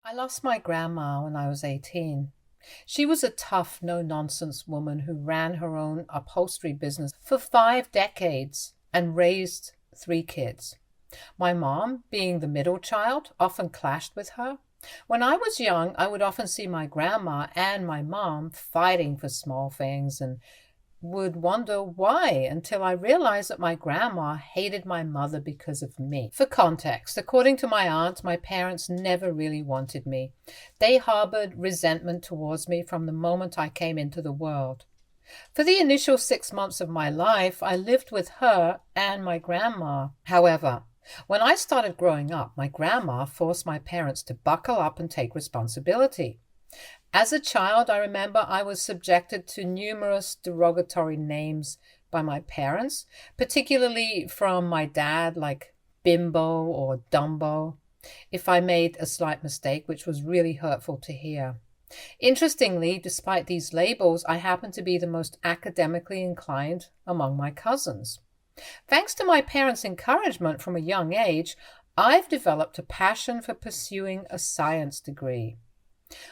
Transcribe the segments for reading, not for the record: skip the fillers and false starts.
I lost my grandma when I was 18. She was a tough, no nonsense woman who ran her own upholstery business for 5 decades and raised 3 kids. My mom, being the middle child, often clashed with her. When I was young, I would often see my grandma and my mom fighting for small things and would wonder why until I realized that my grandma hated my mother because of me. For context, according to my aunt, my parents never really wanted me. They harbored resentment towards me from the moment I came into the world. For the initial 6 months of my life, I lived with her and my grandma. However, when I started growing up, my grandma forced my parents to buckle up and take responsibility. As a child, I remember I was subjected to numerous derogatory names by my parents, particularly from my dad, like bimbo or dumbo, if I made a slight mistake, which was really hurtful to hear. Interestingly, despite these labels, I happen to be the most academically inclined among my cousins. Thanks to my parents' encouragement from a young age, I've developed a passion for pursuing a science degree.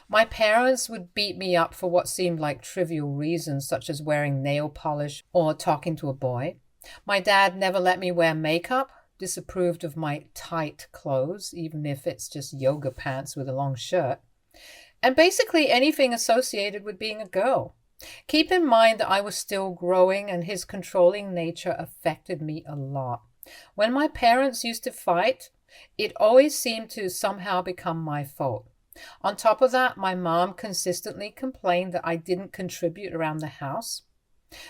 My parents would beat me up for what seemed like trivial reasons, such as wearing nail polish or talking to a boy. My dad never let me wear makeup, disapproved of my tight clothes, even if it's just yoga pants with a long shirt, and basically anything associated with being a girl. Keep in mind that I was still growing and his controlling nature affected me a lot. When my parents used to fight, it always seemed to somehow become my fault. On top of that, my mom consistently complained that I didn't contribute around the house.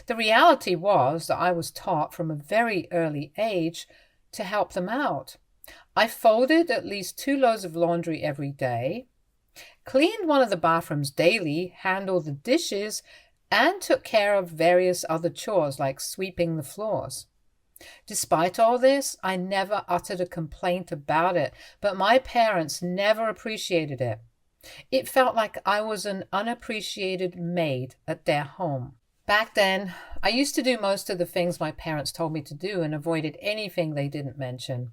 The reality was that I was taught from a very early age to help them out. I folded at least 2 loads of laundry every day, cleaned one of the bathrooms daily, handled the dishes, and took care of various other chores like sweeping the floors. Despite all this, I never uttered a complaint about it, but my parents never appreciated it. It felt like I was an unappreciated maid at their home. Back then, I used to do most of the things my parents told me to do and avoided anything they didn't mention.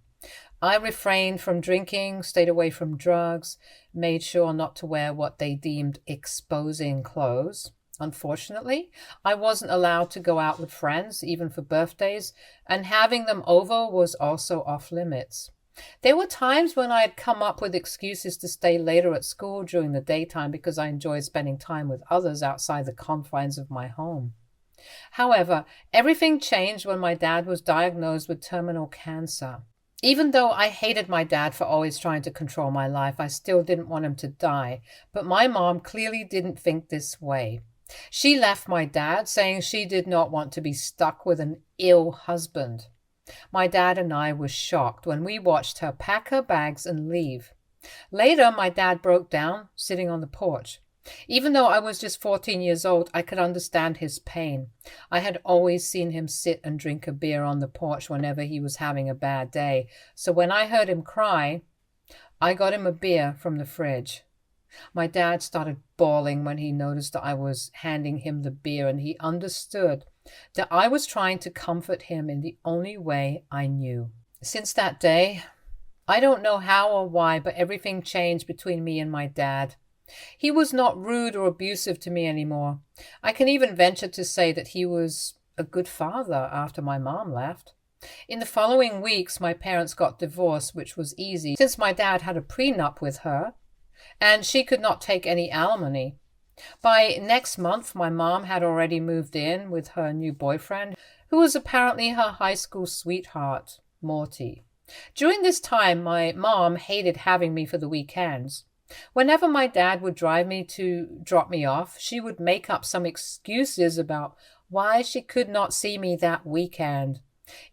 I refrained from drinking, stayed away from drugs, made sure not to wear what they deemed exposing clothes. Unfortunately, I wasn't allowed to go out with friends, even for birthdays, and having them over was also off limits. There were times when I had come up with excuses to stay later at school during the daytime because I enjoyed spending time with others outside the confines of my home. However, everything changed when my dad was diagnosed with terminal cancer. Even though I hated my dad for always trying to control my life, I still didn't want him to die, but my mom clearly didn't think this way. She left my dad, saying she did not want to be stuck with an ill husband. My dad and I were shocked when we watched her pack her bags and leave. Later, my dad broke down, sitting on the porch. Even though I was just 14 years old, I could understand his pain. I had always seen him sit and drink a beer on the porch whenever he was having a bad day, so when I heard him cry, I got him a beer from the fridge. My dad started bawling when he noticed that I was handing him the beer, and he understood that I was trying to comfort him in the only way I knew. Since that day, I don't know how or why, but everything changed between me and my dad. He was not rude or abusive to me anymore. I can even venture to say that he was a good father after my mom left. In the following weeks, my parents got divorced, which was easy since my dad had a prenup with her and she could not take any alimony. By next month, my mom had already moved in with her new boyfriend, who was apparently her high school sweetheart, Morty. During this time, my mom hated having me for the weekends. Whenever my dad would drive me to drop me off, she would make up some excuses about why she could not see me that weekend.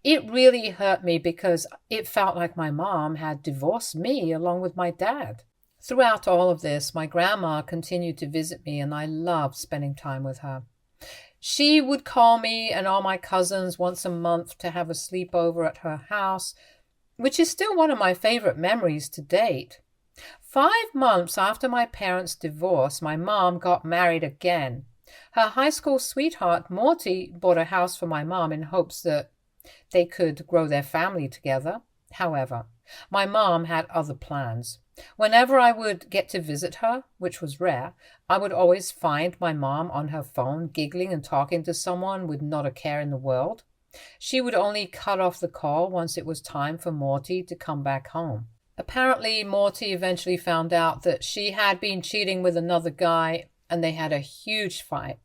It really hurt me because it felt like my mom had divorced me along with my dad. Throughout all of this, my grandma continued to visit me, and I loved spending time with her. She would call me and all my cousins once a month to have a sleepover at her house, which is still one of my favorite memories to date. 5 months after my parents' divorce, my mom got married again. Her high school sweetheart, Morty, bought a house for my mom in hopes that they could grow their family together. However, my mom had other plans. Whenever I would get to visit her, which was rare, I would always find my mom on her phone, giggling and talking to someone with not a care in the world. She would only cut off the call once it was time for Morty to come back home. Apparently, Morty eventually found out that she had been cheating with another guy, and they had a huge fight.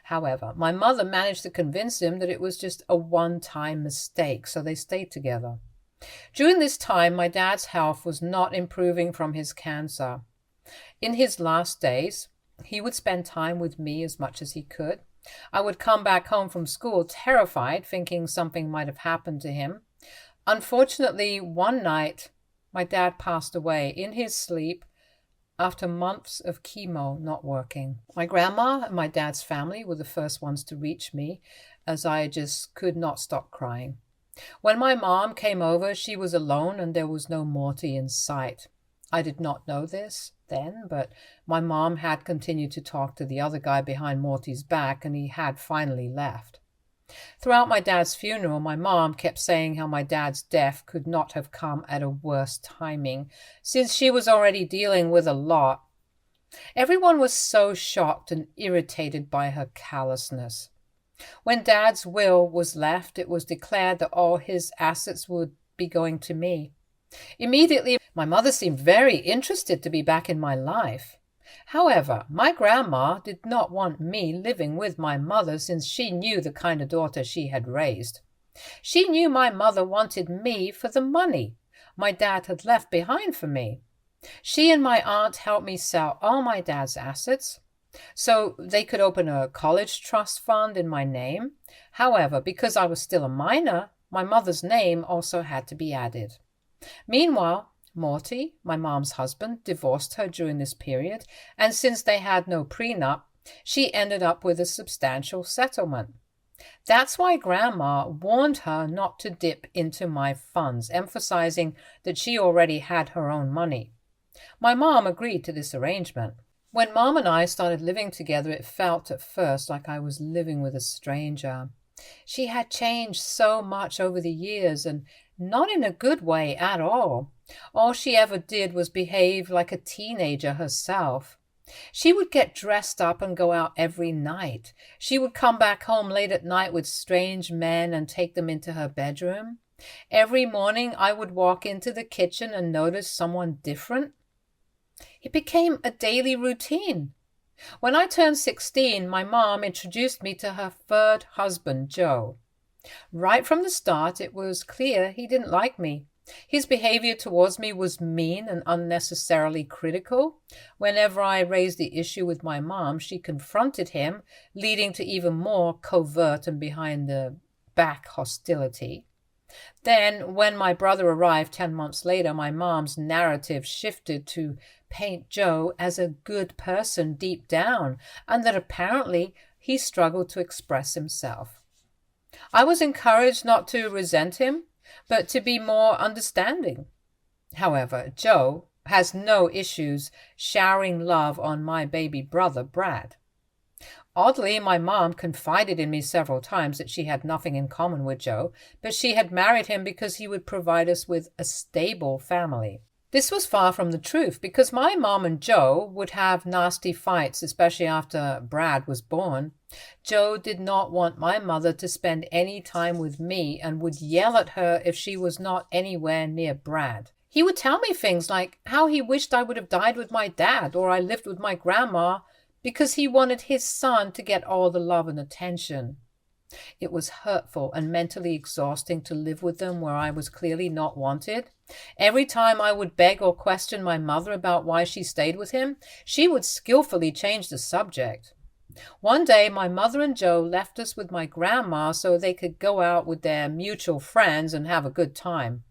However, my mother managed to convince him that it was just a one-time mistake, so they stayed together. During this time, my dad's health was not improving from his cancer. In his last days, he would spend time with me as much as he could. I would come back home from school terrified, thinking something might have happened to him. Unfortunately, one night, my dad passed away in his sleep after months of chemo not working. My grandma and my dad's family were the first ones to reach me, as I just could not stop crying. When my mom came over, she was alone and there was no Morty in sight. I did not know this then, but my mom had continued to talk to the other guy behind Morty's back, and he had finally left. Throughout my dad's funeral, my mom kept saying how my dad's death could not have come at a worse timing, since she was already dealing with a lot. Everyone was so shocked and irritated by her callousness. When Dad's will was left, it was declared that all his assets would be going to me. Immediately, my mother seemed very interested to be back in my life. However, my grandma did not want me living with my mother, since she knew the kind of daughter she had raised. She knew my mother wanted me for the money my dad had left behind for me. She and my aunt helped me sell all my dad's assets so they could open a college trust fund in my name. However, because I was still a minor, my mother's name also had to be added. Meanwhile, Morty, my mom's husband, divorced her during this period, and since they had no prenup, she ended up with a substantial settlement. That's why Grandma warned her not to dip into my funds, emphasizing that she already had her own money. My mom agreed to this arrangement. When Mom and I started living together, it felt at first like I was living with a stranger. She had changed so much over the years, and not in a good way at all. All she ever did was behave like a teenager herself. She would get dressed up and go out every night. She would come back home late at night with strange men and take them into her bedroom. Every morning I would walk into the kitchen and notice someone different. It became a daily routine. When I turned 16, my mom introduced me to her third husband, Joe. Right from the start, it was clear he didn't like me. His behavior towards me was mean and unnecessarily critical. Whenever I raised the issue with my mom, she confronted him, leading to even more covert and behind-the-back hostility. Then, when my brother arrived 10 months later, my mom's narrative shifted to paint Joe as a good person deep down, and that apparently he struggled to express himself. I was encouraged not to resent him, but to be more understanding. However, Joe has no issues showering love on my baby brother, Brad. Oddly, my mom confided in me several times that she had nothing in common with Joe, but she had married him because he would provide us with a stable family. This was far from the truth, because my mom and Joe would have nasty fights, especially after Brad was born. Joe did not want my mother to spend any time with me and would yell at her if she was not anywhere near Brad. He would tell me things like how he wished I would have died with my dad or I lived with my grandma, because he wanted his son to get all the love and attention. It was hurtful and mentally exhausting to live with them where I was clearly not wanted. Every time I would beg or question my mother about why she stayed with him, she would skillfully change the subject. One day, my mother and Joe left us with my grandma so they could go out with their mutual friends and have a good time.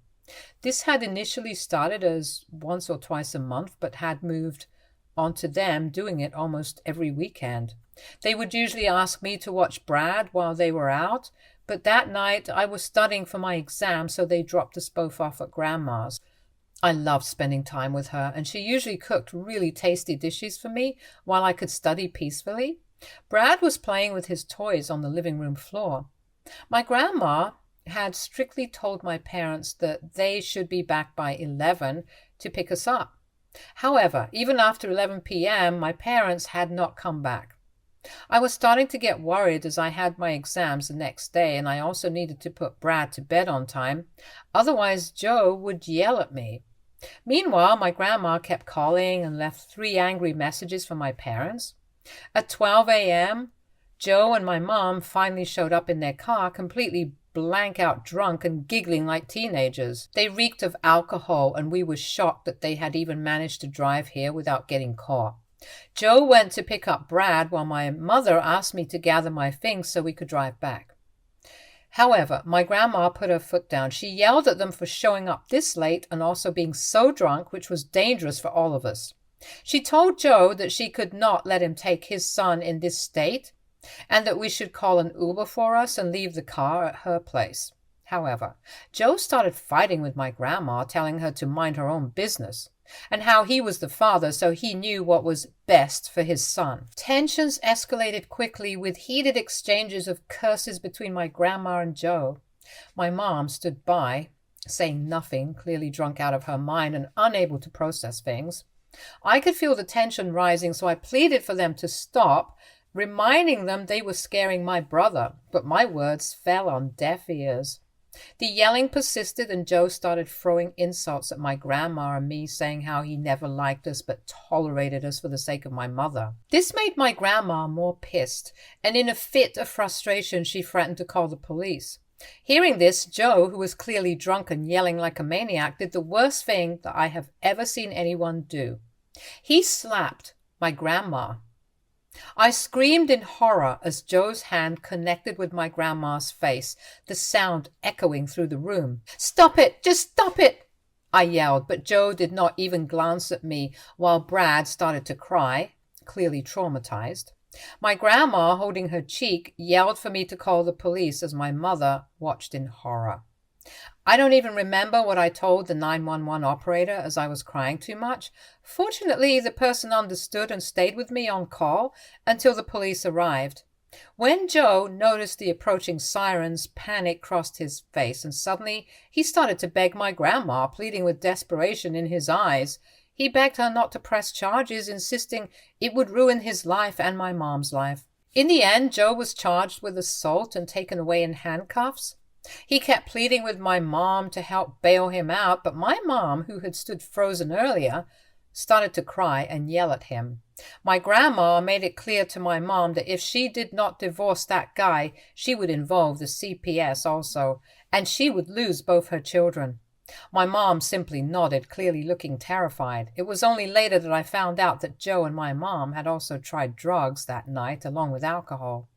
This had initially started as once or twice a month, but had moved on to them doing it almost every weekend. They would usually ask me to watch Brad while they were out, but that night I was studying for my exam, so they dropped us both off at Grandma's. I loved spending time with her, and she usually cooked really tasty dishes for me while I could study peacefully. Brad was playing with his toys on the living room floor. My grandma had strictly told my parents that they should be back by 11 to pick us up. However, even after 11 p.m., my parents had not come back. I was starting to get worried as I had my exams the next day, and I also needed to put Brad to bed on time. Otherwise, Joe would yell at me. Meanwhile, my grandma kept calling and left 3 angry messages for my parents. At 12 a.m., Joe and my mom finally showed up in their car, completely blank out drunk and giggling like teenagers. They reeked of alcohol, and we were shocked that they had even managed to drive here without getting caught. Joe went to pick up Brad while my mother asked me to gather my things so we could drive back. However, my grandma put her foot down. She yelled at them for showing up this late and also being so drunk, which was dangerous for all of us. She told Joe that she could not let him take his son in this state and that we should call an Uber for us and leave the car at her place. However, Joe started fighting with my grandma, telling her to mind her own business, and how he was the father, so he knew what was best for his son. Tensions escalated quickly with heated exchanges of curses between my grandma and Joe. My mom stood by, saying nothing, clearly drunk out of her mind and unable to process things. I could feel the tension rising, so I pleaded for them to stop, reminding them they were scaring my brother, but my words fell on deaf ears. The yelling persisted, and Joe started throwing insults at my grandma and me, saying how he never liked us but tolerated us for the sake of my mother. This made my grandma more pissed, and in a fit of frustration, she threatened to call the police. Hearing this, Joe, who was clearly drunk and yelling like a maniac, did the worst thing that I have ever seen anyone do. He slapped my grandma. I screamed in horror as Joe's hand connected with my grandma's face, the sound echoing through the room. "Stop it! Just stop it!" I yelled, but Joe did not even glance at me while Brad started to cry, clearly traumatized. My grandma, holding her cheek, yelled for me to call the police as my mother watched in horror. I don't even remember what I told the 911 operator as I was crying too much. Fortunately, the person understood and stayed with me on call until the police arrived. When Joe noticed the approaching sirens, panic crossed his face, and suddenly he started to beg my grandma, pleading with desperation in his eyes. He begged her not to press charges, insisting it would ruin his life and my mom's life. In the end, Joe was charged with assault and taken away in handcuffs. He kept pleading with my mom to help bail him out, but my mom, who had stood frozen earlier, started to cry and yell at him. My grandma made it clear to my mom that if she did not divorce that guy, she would involve the CPS also, and she would lose both her children. My mom simply nodded, clearly looking terrified. It was only later that I found out that Joe and my mom had also tried drugs that night, along with alcohol.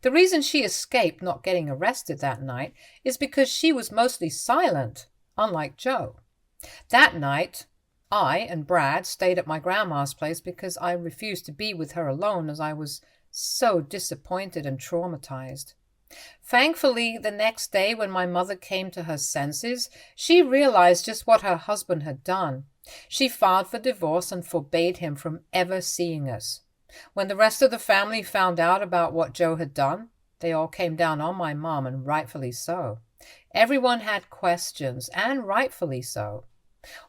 The reason she escaped not getting arrested that night is because she was mostly silent, unlike Joe. That night, I and Brad stayed at my grandma's place because I refused to be with her alone as I was so disappointed and traumatized. Thankfully, the next day when my mother came to her senses, she realized just what her husband had done. She filed for divorce and forbade him from ever seeing us. When the rest of the family found out about what Joe had done, they all came down on my mom, and rightfully so. Everyone had questions, and rightfully so.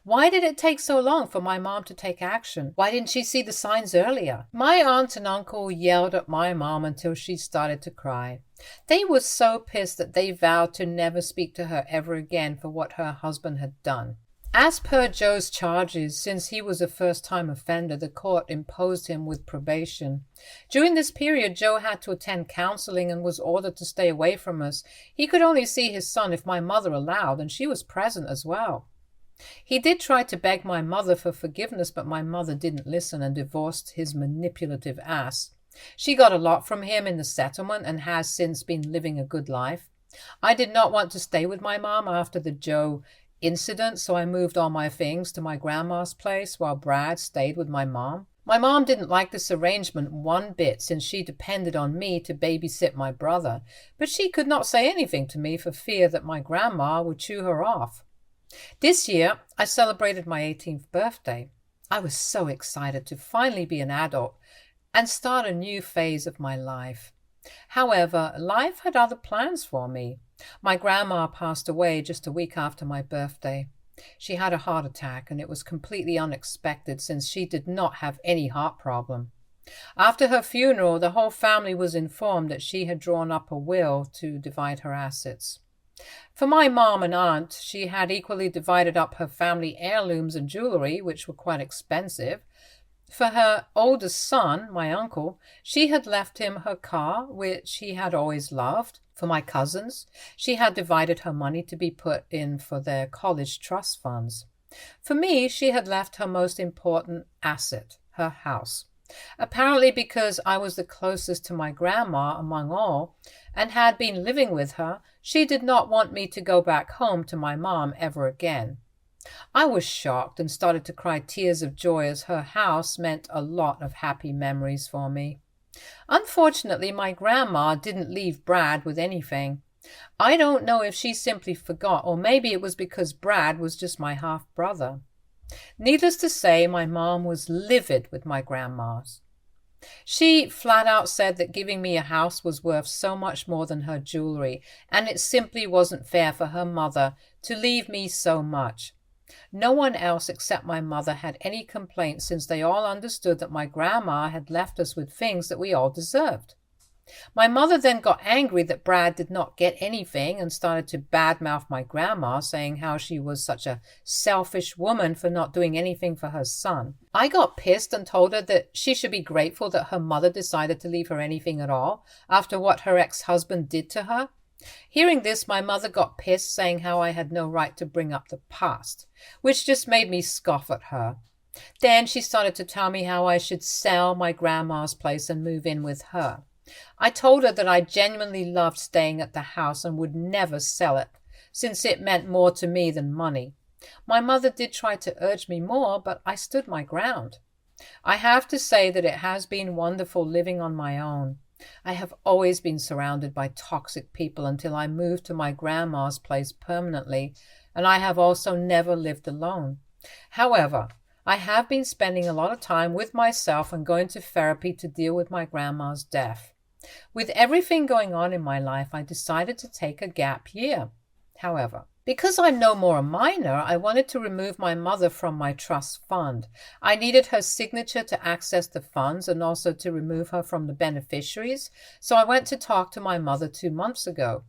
Why did it take so long for my mom to take action? Why didn't she see the signs earlier? My aunt and uncle yelled at my mom until she started to cry. They were so pissed that they vowed to never speak to her ever again for what her husband had done. As per Joe's charges, since he was a first-time offender, the court imposed him with probation. During this period, Joe had to attend counseling and was ordered to stay away from us. He could only see his son if my mother allowed, and she was present as well. He did try to beg my mother for forgiveness, but my mother didn't listen and divorced his manipulative ass. She got a lot from him in the settlement and has since been living a good life. I did not want to stay with my mom after the Joe incident, so I moved all my things to my grandma's place while Brad stayed with my mom. My mom didn't like this arrangement one bit since she depended on me to babysit my brother, but she could not say anything to me for fear that my grandma would chew her off. This year, I celebrated my 18th birthday. I was so excited to finally be an adult and start a new phase of my life. However, life had other plans for me. My grandma passed away just a week after my birthday. She had a heart attack, and it was completely unexpected since she did not have any heart problem. After her funeral, the whole family was informed that she had drawn up a will to divide her assets. For my mom and aunt, she had equally divided up her family heirlooms and jewelry, which were quite expensive. For her oldest son, my uncle, she had left him her car, which he had always loved. For my cousins, she had divided her money to be put in for their college trust funds. For me, she had left her most important asset, her house. Apparently because I was the closest to my grandma among all, and had been living with her, she did not want me to go back home to my mom ever again. I was shocked and started to cry tears of joy as her house meant a lot of happy memories for me. Unfortunately, my grandma didn't leave Brad with anything. I don't know if she simply forgot, or maybe it was because Brad was just my half-brother. Needless to say, my mom was livid with my grandma's. She flat out said that giving me a house was worth so much more than her jewelry, and it simply wasn't fair for her mother to leave me so much. No one else except my mother had any complaints since they all understood that my grandma had left us with things that we all deserved. My mother then got angry that Brad did not get anything and started to badmouth my grandma, saying how she was such a selfish woman for not doing anything for her son. I got pissed and told her that she should be grateful that her mother decided to leave her anything at all after what her ex-husband did to her. Hearing this, my mother got pissed, saying how I had no right to bring up the past, which just made me scoff at her. Then she started to tell me how I should sell my grandma's place and move in with her. I told her that I genuinely loved staying at the house and would never sell it, since it meant more to me than money. My mother did try to urge me more, but I stood my ground. I have to say that it has been wonderful living on my own. I have always been surrounded by toxic people until I moved to my grandma's place permanently, and I have also never lived alone. However, I have been spending a lot of time with myself and going to therapy to deal with my grandma's death. With everything going on in my life, I decided to take a gap year. However, because I'm no more a minor, I wanted to remove my mother from my trust fund. I needed her signature to access the funds and also to remove her from the beneficiaries, so I went to talk to my mother 2 months ago.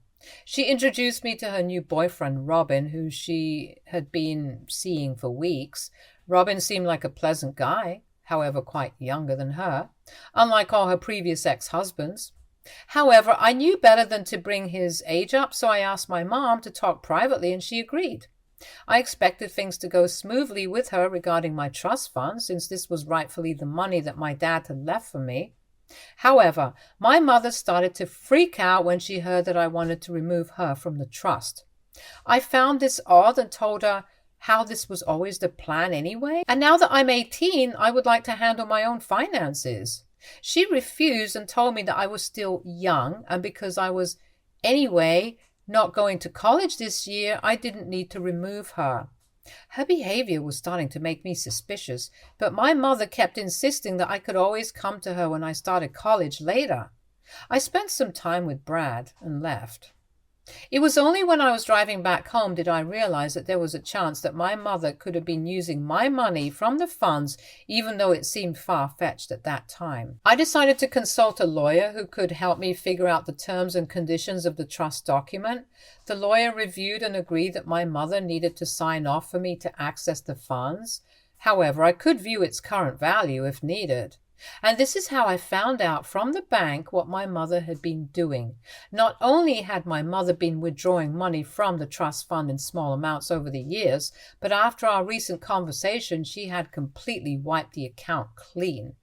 She introduced me to her new boyfriend, Robin, who she had been seeing for weeks. Robin seemed like a pleasant guy, however quite younger than her, unlike all her previous ex-husbands. However, I knew better than to bring his age up, so I asked my mom to talk privately and she agreed. I expected things to go smoothly with her regarding my trust fund, since this was rightfully the money that my dad had left for me. However, my mother started to freak out when she heard that I wanted to remove her from the trust. I found this odd and told her how this was always the plan anyway, and now that I'm 18, I would like to handle my own finances. She refused and told me that I was still young, and because I was anyway not going to college this year, I didn't need to remove her. Her behavior was starting to make me suspicious, but my mother kept insisting that I could always come to her when I started college later. I spent some time with Brad and left. It was only when I was driving back home did I realize that there was a chance that my mother could have been using my money from the funds, even though it seemed far-fetched at that time. I decided to consult a lawyer who could help me figure out the terms and conditions of the trust document. The lawyer reviewed and agreed that my mother needed to sign off for me to access the funds. However, I could view its current value if needed. And this is how I found out from the bank what my mother had been doing. Not only had my mother been withdrawing money from the trust fund in small amounts over the years, but after our recent conversation, she had completely wiped the account clean.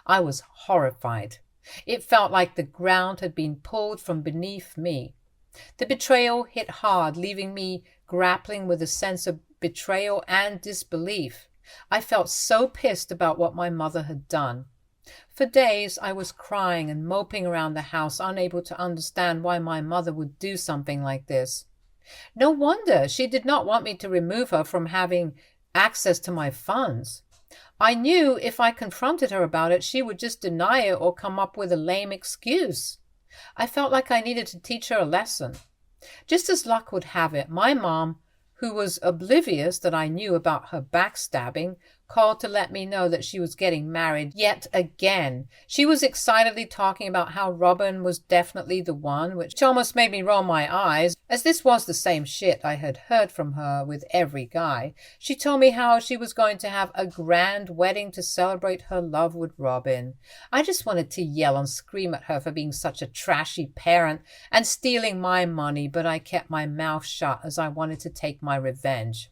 I was horrified. It felt like the ground had been pulled from beneath me. The betrayal hit hard, leaving me grappling with a sense of betrayal and disbelief. I felt so pissed about what my mother had done. For days I was crying and moping around the house, unable to understand why my mother would do something like this. No wonder she did not want me to remove her from having access to my funds. I knew if I confronted her about it, she would just deny it or come up with a lame excuse. I felt like I needed to teach her a lesson. Just as luck would have it, my mom, who was oblivious that I knew about her backstabbing, called to let me know that she was getting married yet again. She was excitedly talking about how Robin was definitely the one, which almost made me roll my eyes, as this was the same shit I had heard from her with every guy. She told me how she was going to have a grand wedding to celebrate her love with Robin. I just wanted to yell and scream at her for being such a trashy parent and stealing my money, but I kept my mouth shut as I wanted to take my revenge.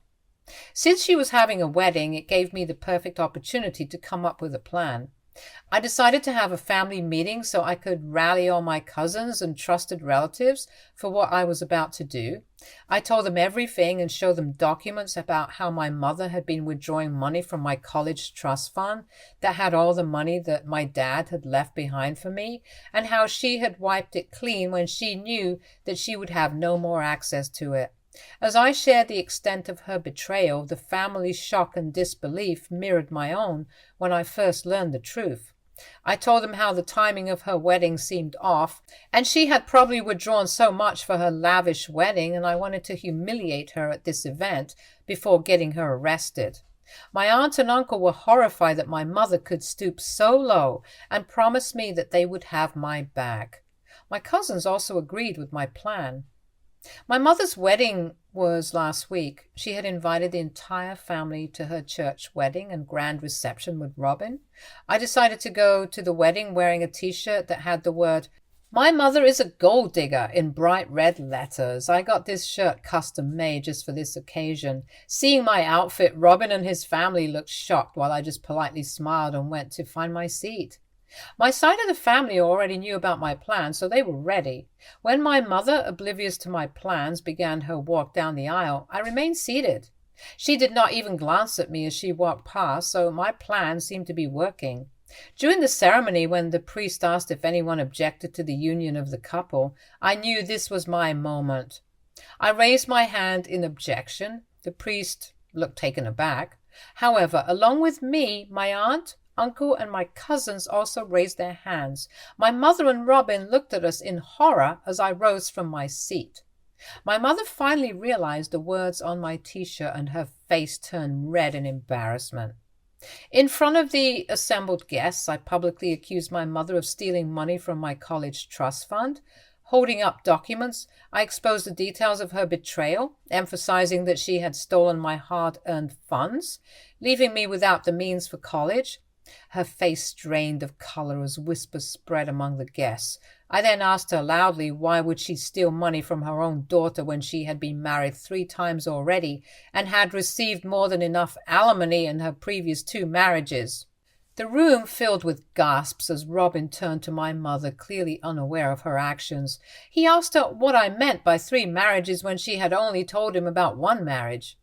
Since she was having a wedding, it gave me the perfect opportunity to come up with a plan. I decided to have a family meeting so I could rally all my cousins and trusted relatives for what I was about to do. I told them everything and showed them documents about how my mother had been withdrawing money from my college trust fund that had all the money that my dad had left behind for me, and how she had wiped it clean when she knew that she would have no more access to it. As I shared the extent of her betrayal, the family's shock and disbelief mirrored my own when I first learned the truth. I told them how the timing of her wedding seemed off, and she had probably withdrawn so much for her lavish wedding, and I wanted to humiliate her at this event before getting her arrested. My aunt and uncle were horrified that my mother could stoop so low and promised me that they would have my back. My cousins also agreed with my plan. My mother's wedding was last week. She had invited the entire family to her church wedding and grand reception with Robin. I decided to go to the wedding wearing a t-shirt that had the word, "My mother is a gold digger," in bright red letters. I got this shirt custom made just for this occasion. Seeing my outfit, Robin and his family looked shocked while I just politely smiled and went to find my seat. My side of the family already knew about my plan, so they were ready. When my mother, oblivious to my plans, began her walk down the aisle, I remained seated. She did not even glance at me as she walked past, so my plan seemed to be working. During the ceremony, when the priest asked if anyone objected to the union of the couple, I knew this was my moment. I raised my hand in objection. The priest looked taken aback. However, along with me, my aunt, uncle, and my cousins also raised their hands. My mother and Robin looked at us in horror as I rose from my seat. My mother finally realized the words on my t-shirt and her face turned red in embarrassment. In front of the assembled guests, I publicly accused my mother of stealing money from my college trust fund. Holding up documents, I exposed the details of her betrayal, emphasizing that she had stolen my hard-earned funds, leaving me without the means for college. Her face strained of color as whispers spread among the guests. I then asked her loudly why would she steal money from her own daughter when she had been married 3 times already and had received more than enough alimony in her previous 2 marriages. The room filled with gasps as Robin turned to my mother, clearly unaware of her actions. He asked her what I meant by 3 marriages when she had only told him about 1 marriage.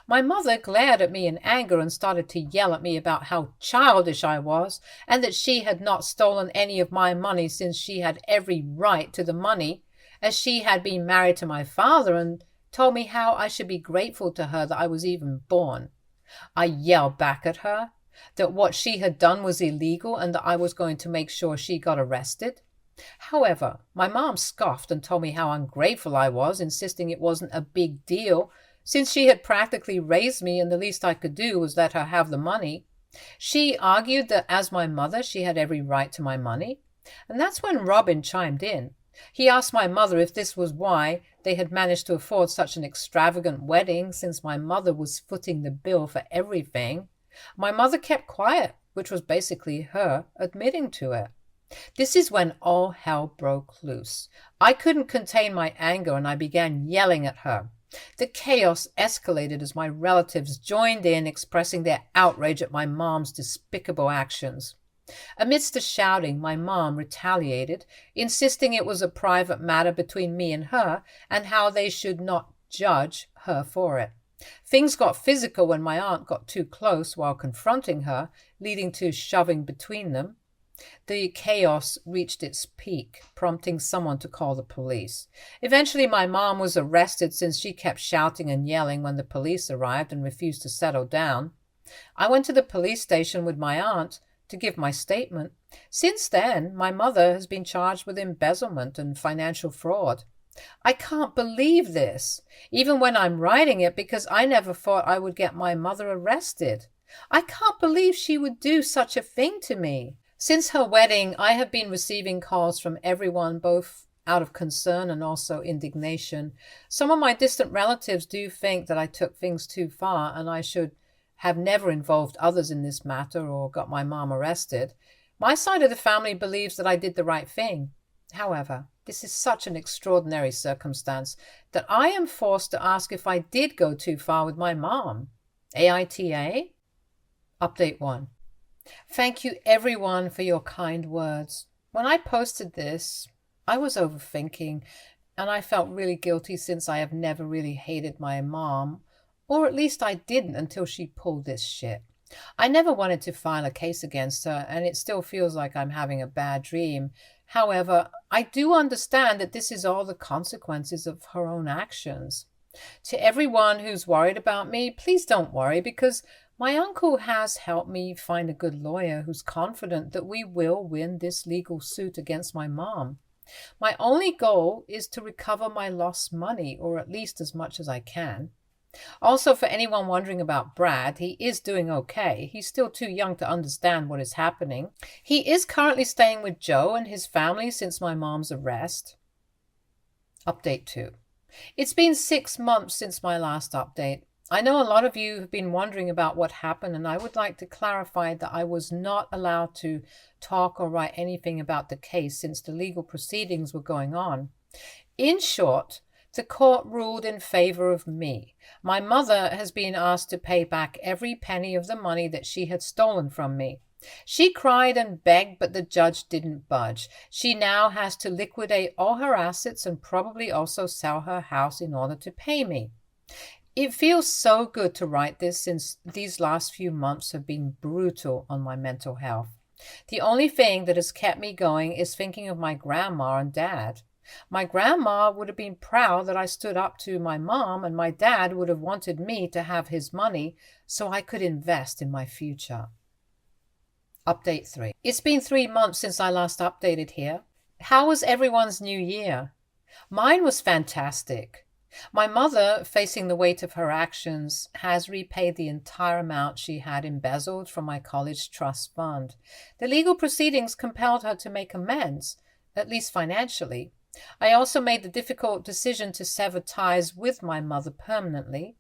My mother glared at me in anger and started to yell at me about how childish I was and that she had not stolen any of my money since she had every right to the money, as she had been married to my father, and told me how I should be grateful to her that I was even born. I yelled back at her that what she had done was illegal and that I was going to make sure she got arrested. However, my mom scoffed and told me how ungrateful I was, insisting it wasn't a big deal since she had practically raised me and the least I could do was let her have the money. She argued that as my mother, she had every right to my money. And that's when Robin chimed in. He asked my mother if this was why they had managed to afford such an extravagant wedding, since my mother was footing the bill for everything. My mother kept quiet, which was basically her admitting to it. This is when all hell broke loose. I couldn't contain my anger and I began yelling at her. The chaos escalated as my relatives joined in, expressing their outrage at my mom's despicable actions. Amidst the shouting, my mom retaliated, insisting it was a private matter between me and her, and how they should not judge her for it. Things got physical when my aunt got too close while confronting her, leading to shoving between them. The chaos reached its peak, prompting someone to call the police. Eventually, my mom was arrested since she kept shouting and yelling when the police arrived and refused to settle down. I went to the police station with my aunt to give my statement. Since then, my mother has been charged with embezzlement and financial fraud. I can't believe this, even when I'm writing it, because I never thought I would get my mother arrested. I can't believe she would do such a thing to me. Since her wedding, I have been receiving calls from everyone, both out of concern and also indignation. Some of my distant relatives do think that I took things too far and I should have never involved others in this matter or got my mom arrested. My side of the family believes that I did the right thing. However, this is such an extraordinary circumstance that I am forced to ask if I did go too far with my mom. AITA? Update 1. Thank you everyone for your kind words. When I posted this, I was overthinking and I felt really guilty since I have never really hated my mom, or at least I didn't until she pulled this shit. I never wanted to file a case against her and it still feels like I'm having a bad dream. However, I do understand that this is all the consequences of her own actions. To everyone who's worried about me, please don't worry, because my uncle has helped me find a good lawyer who's confident that we will win this legal suit against my mom. My only goal is to recover my lost money, or at least as much as I can. Also, for anyone wondering about Brad, he is doing okay. He's still too young to understand what is happening. He is currently staying with Joe and his family since my mom's arrest. Update 2. It's been 6 months since my last update. I know a lot of you have been wondering about what happened, and I would like to clarify that I was not allowed to talk or write anything about the case since the legal proceedings were going on. In short, the court ruled in favor of me. My mother has been asked to pay back every penny of the money that she had stolen from me. She cried and begged, but the judge didn't budge. She now has to liquidate all her assets and probably also sell her house in order to pay me. It feels so good to write this since these last few months have been brutal on my mental health. The only thing that has kept me going is thinking of my grandma and dad. My grandma would have been proud that I stood up to my mom, and my dad would have wanted me to have his money so I could invest in my future. Update 3. It's been 3 months since I last updated here. How was everyone's new year? Mine was fantastic. My mother, facing the weight of her actions, has repaid the entire amount she had embezzled from my college trust fund. The legal proceedings compelled her to make amends, at least financially. I also made the difficult decision to sever ties with my mother permanently.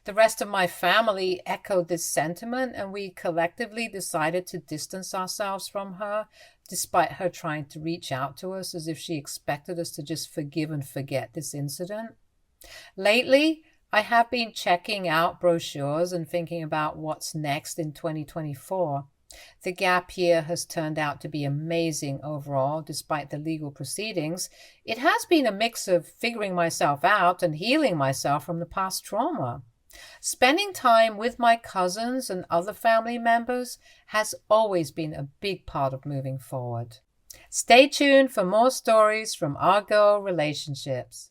The rest of my family echoed this sentiment, and we collectively decided to distance ourselves from her, despite her trying to reach out to us as if she expected us to just forgive and forget this incident. Lately, I have been checking out brochures and thinking about what's next in 2024. The gap year has turned out to be amazing overall, despite the legal proceedings. It has been a mix of figuring myself out and healing myself from the past trauma. Spending time with my cousins and other family members has always been a big part of moving forward. Stay tuned for more stories from our girl relationships.